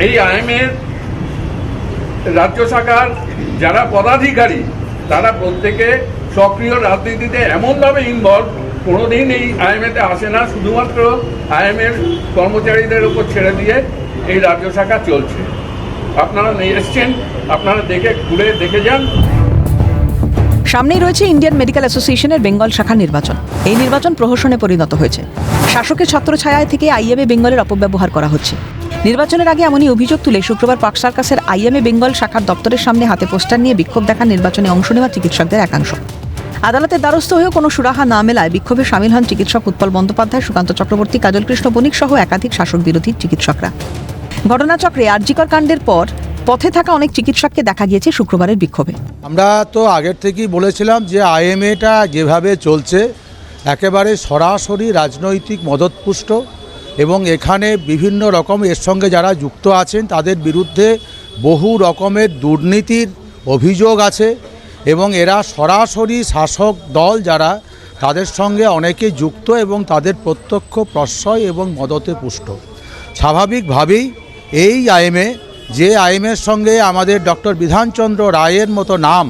এই আইএমের রাজ্য শাখার যারা পদাধিকারী তারা প্রত্যেকে সক্রিয় রাজনীতিতে এমনভাবে ইনভলভ, কোনোদিন এই আইএমএতে আসে না, শুধুমাত্র আইএমের কর্মচারীদের উপর ছেড়ে দিয়ে এই রাজ্য শাখা চলছে। আপনারা এসছেন, আপনারা ঘুরে দেখে যান। সামনেই রয়েছে ইন্ডিয়ান মেডিকেল অ্যাসোসিয়েশনের বেঙ্গল শাখার নির্বাচন। এই নির্বাচন প্রহসনে পরিণত হয়েছে। শাসকের ছত্রছায়ায় থেকে আইএমএ বেঙ্গলের অপব্যবহার করা হচ্ছে। নির্বাচনের আগে এমনই অভিযোগ তুলে শুক্রবার পার্ক সার্কাসের আইএমএ বেঙ্গল শাখার দপ্তরের সামনে হাতে পোস্টার নিয়ে বিক্ষোভ দেখান নির্বাচনে অংশ নেওয়া চিকিৎসকদের একাংশ। আদালতের দ্বারস্থ হয়েও কোনো সুরাহা না মেলায় বিক্ষোভে সামিল হন চিকিৎসক উৎপল বন্দ্যোপাধ্যায়, সুকান্ত চক্রবর্তী, কাজল কৃষ্ণ বণিক সহ একাধিক শাসক বিরোধী চিকিৎসকরা। ঘটনাচক্রে আরজিকর কাণ্ডের পর পথে থাকা অনেক চিকিৎসককে দেখা গিয়েছে শুক্রবারের বিক্ষোভে। আমরা তো আগের থেকেই বলেছিলাম যে আইএমএটা যেভাবে চলছে একেবারে সরাসরি রাজনৈতিক মদতপুষ্ট, এবং এখানে বিভিন্ন রকম এর সঙ্গে যারা যুক্ত আছেন তাদের বিরুদ্ধে বহু রকমের দুর্নীতির অভিযোগ আছে, এবং এরা সরাসরি শাসক দল যারা তাদের সঙ্গে অনেকে যুক্ত এবং তাদের প্রত্যক্ষ প্রশ্রয় এবং মদতে পুষ্ট। স্বাভাবিকভাবেই এই আইএমএ, যে আইএমের সঙ্গে আমাদের ডক্টর বিধানচন্দ্র রায়ের মতো নাম,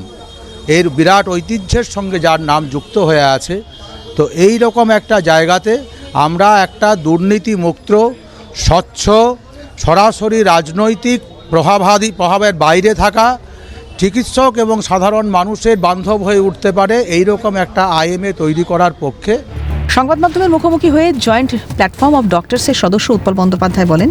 এর বিরাট ঐতিহ্যের সঙ্গে যার নাম যুক্ত হয়ে আছে, তো এই রকম একটা জায়গাতে আমরা একটা দুর্নীতিমুক্ত, স্বচ্ছ, সরাসরি রাজনৈতিক প্রভাবের বাইরে থাকা চিকিৎসক এবং সাধারণ মানুষের বান্ধব হয়ে উঠতে পারে এই রকম একটা আইএমএ তৈরি করার পক্ষে। সংবাদ মাধ্যমের মুখোমুখি হয়ে জয়েন্ট প্ল্যাটফর্ম অফ ডক্টরসের সদস্য উৎপল বন্দ্যোপাধ্যায় বলেন,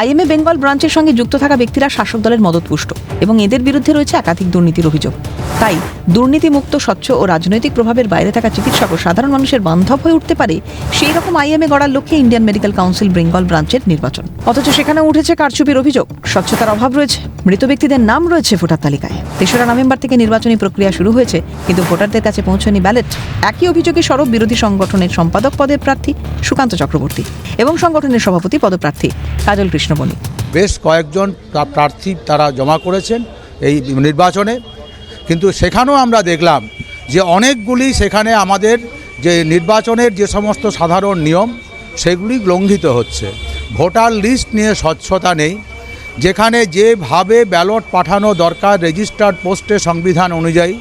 আইএমএ বেঙ্গল ব্রাঞ্চের সঙ্গে যুক্ত থাকা ব্যক্তিরা শাসক দলের মদতপুষ্ট এবং এদের বিরুদ্ধে রয়েছে একাধিক দুর্নীতির অভিযোগ। তাই দুর্নীতিমুক্ত, স্বচ্ছ ও রাজনৈতিক প্রভাবের বাইরে থাকা চিকিৎসক ও সাধারণ মানুষের বান্ধব হয়ে উঠতে পারে সেই রকম আইএমএ গড়ার লক্ষ্যে ইন্ডিয়ান মেডিকেল কাউন্সিল বেঙ্গল ব্রাঞ্চের নির্বাচন। অথচ সেখানে উঠেছে কারচুপির অভিযোগ, স্বচ্ছতার অভাব রয়েছে, মৃত ব্যক্তিদের নাম রয়েছে ভোটার তালিকায়। ৩রা নভেম্বর থেকে নির্বাচনী প্রক্রিয়া শুরু হয়েছে, কিন্তু ভোটারদের কাছে পৌঁছয়নি ব্যালট। একই অভিযোগে সরব বিরোধী সংগঠনের সম্পাদক পদের প্রার্থী সুকান্ত চক্রবর্তী এবং সংগঠনের সভাপতি পদপ্রার্থী কাজল কৃষ্ণ বণিক। বেশ কয়েকজন প্রার্থী তারা জমা করেছেন এই নির্বাচনে, কিন্তু সেখানেও আমরা দেখলাম যে অনেকগুলি সেখানে আমাদের যে নির্বাচনের যে সমস্ত সাধারণ নিয়ম সেগুলি লঙ্ঘিত হচ্ছে। ভোটার লিস্ট নিয়ে স্বচ্ছতা নেই, যেখানে যেভাবে ব্যালট পাঠানো দরকার রেজিস্টার্ড পোস্টে সংবিধান অনুযায়ী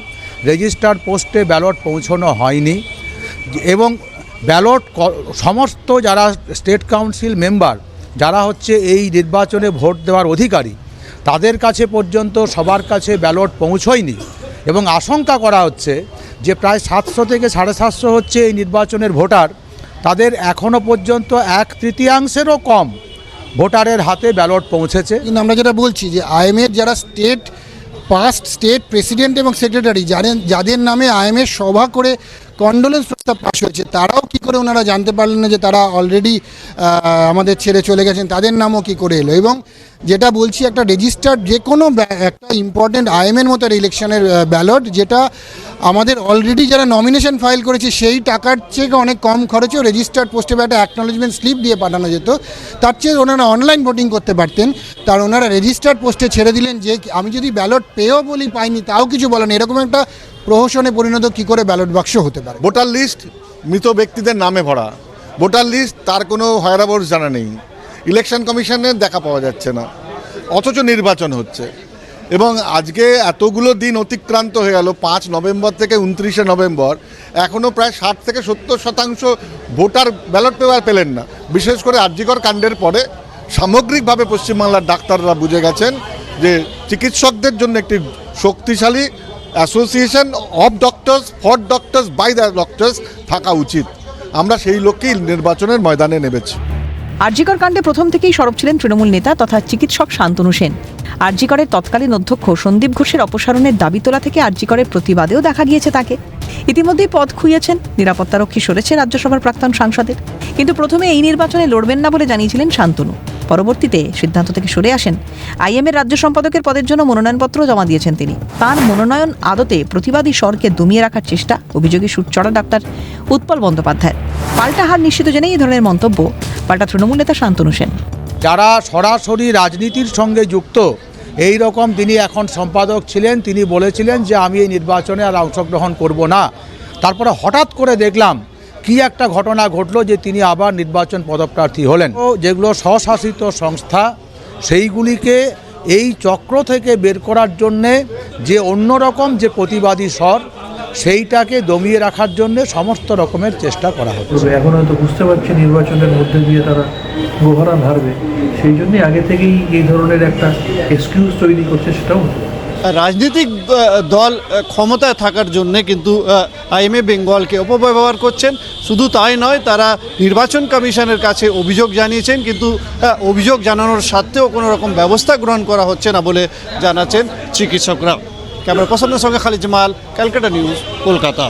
রেজিস্টার্ড পোস্টে ব্যালট পৌঁছানো হয়নি, এবং ব্যালট সমস্ত যারা স্টেট কাউন্সিল মেম্বার যারা হচ্ছে এই নির্বাচনে ভোট দেওয়ার অধিকারী তাদের কাছে পর্যন্ত সবার কাছে ব্যালট পৌঁছয়নি, এবং আশঙ্কা করা হচ্ছে যে প্রায় 700 থেকে 750 হচ্ছে এই নির্বাচনের ভোটার, তাদের এখনও পর্যন্ত 1/3 কম ভোটারের হাতে ব্যালট পৌঁছেছে। কিন্তু আমরা যেটা বলছি যে আইএমএর যারা স্টেট প্রেসিডেন্ট এবং সেক্রেটারি যাদের নামে আইএমএর সভা করে কন্ডোলেন্স প্রস্তাব পাশ হয়েছে, তারাও কি করে ওনারা জানতে পারলেন না যে তারা অলরেডি আমাদের ছেড়ে চলে গেছেন, তাদের নামও কি করে এলো। এবং যেটা বলছি, একটা রেজিস্টার্ড যে কোনো একটা ইম্পর্টেন্ট আইএমএর মতো ইলেকশনের ব্যালট, যেটা আমাদের অলরেডি যারা নমিনেশন ফাইল করেছে সেই টাকার চেয়ে অনেক কম খরচেও রেজিস্টার্ড পোস্টে একটা অ্যাকনোলেজমেন্ট স্লিপ দিয়ে পাঠানো যেত, তার চেয়ে ওনারা অনলাইন ভোটিং করতে পারতেন। তার ওনারা রেজিস্টার্ড পোস্টে ছেড়ে দিলেন যে আমি যদি ব্যালট পেয়েও বলি পাইনি তাও কিছু বলেন। এরকম একটা প্রহসনে পরিণত কী করে ব্যালট বাক্স হতে পারে? ভোটার লিস্ট মৃত ব্যক্তিদের নামে ভরা, ভোটার লিস্ট তার কোনো হয়রাবর্স জানা নেই, ইলেকশন কমিশনের দেখা পাওয়া যাচ্ছে না, অথচ নির্বাচন হচ্ছে। এবং আজকে এতগুলো দিন অতিক্রান্ত হয়ে গেল, 5 নভেম্বর থেকে 29শে নভেম্বর, এখনও প্রায় 60 থেকে 70% ভোটার ব্যালট পেপার পেলেন না। বিশেষ করে আরজিকর কাণ্ডের পরে সামগ্রিকভাবে পশ্চিমবাংলার ডাক্তাররা বুঝে গেছেন যে চিকিৎসকদের জন্য একটি শক্তিশালী association of doctors for doctors by the doctors থাকা উচিত। আমরা সেই লক্ষ্যেই নির্বাচনের ময়দানে নেমেছি। আরজিকর কাণ্ডে প্রথম থেকেই সরব ছিলেন তৃণমূল নেতা তথা চিকিৎসক শান্তনু সেন। আরজিকরের তৎকালীন অধ্যক্ষ সন্দীপ ঘোষের অপসারণের দাবি তোলা থেকে আরজিকরের প্রতিবাদেও দেখা গিয়েছে তাকে। ইতিমধ্যেই পদ খুইয়েছেন, নিরাপত্তারক্ষী সরেছে রাজ্যসভার প্রাক্তন সাংসদের। কিন্তু প্রথমে এই নির্বাচনে লড়বেন না বলে জানিয়েছিলেন শান্তনু। পরবর্তীতে সিদ্ধান্ত থেকে সরে আসেন। আইএমএর রাজ্য সম্পাদকের পদের জন্য মনোনয়নপত্র জমা দিয়েছেন তিনি। তার মনোনয়ন আদতে প্রতিবাদী স্বরকে দমিয়ে রাখার চেষ্টা, অভিযোগে সুর চড়া ডাক্তার উৎপল বন্দ্যোপাধ্যায়। পাল্টা হার নিশ্চিত জেনে এই ধরনের মন্তব্য পাল্টা তৃণমূল নেতা শান্তনু সেন। যারা সরাসরি রাজনীতির সঙ্গে যুক্ত এই রকম তিনি এখন সম্পাদক ছিলেন, তিনি বলেছিলেন যে আমি এই নির্বাচনে আর অংশগ্রহণ করব না। তারপরে হঠাৎ করে দেখলাম কি একটা ঘটনা ঘটলো যে তিনি আবার নির্বাচন পদপ্রার্থী হলেন। যেগুলো স্বশাসিত সংস্থা সেইগুলিকে এই চক্র থেকে বের করার জন্যে যে অন্যরকম যে প্রতিবাদী স্বর সেইটাকে দমিয়ে রাখার জন্যে সমস্ত রকমের চেষ্টা করা হচ্ছে। এখন হয়তো বুঝতে পারছে নির্বাচনের মধ্যে দিয়ে তারা গোহারান হারবে, সেই জন্যই আগে থেকেই এই ধরনের একটা এক্সকিউজ তৈরি করছে, সেটাও রাজনৈতিক দল ক্ষমতায় থাকার জন্যে কিন্তু আইএমএ বেঙ্গলকে অপব্যবহার করছেন। শুধু তাই নয়, তারা নির্বাচন কমিশনের কাছে অভিযোগ জানিয়েছেন, কিন্তু অভিযোগ জানানোর সত্ত্বেও কোনো রকম ব্যবস্থা গ্রহণ করা হচ্ছে না বলে জানাচ্ছেন চিকিৎসকরা। ক্যামেরা পার্সনের সঙ্গে খালিদ জামাল, ক্যালকাটা নিউজ, কলকাতা।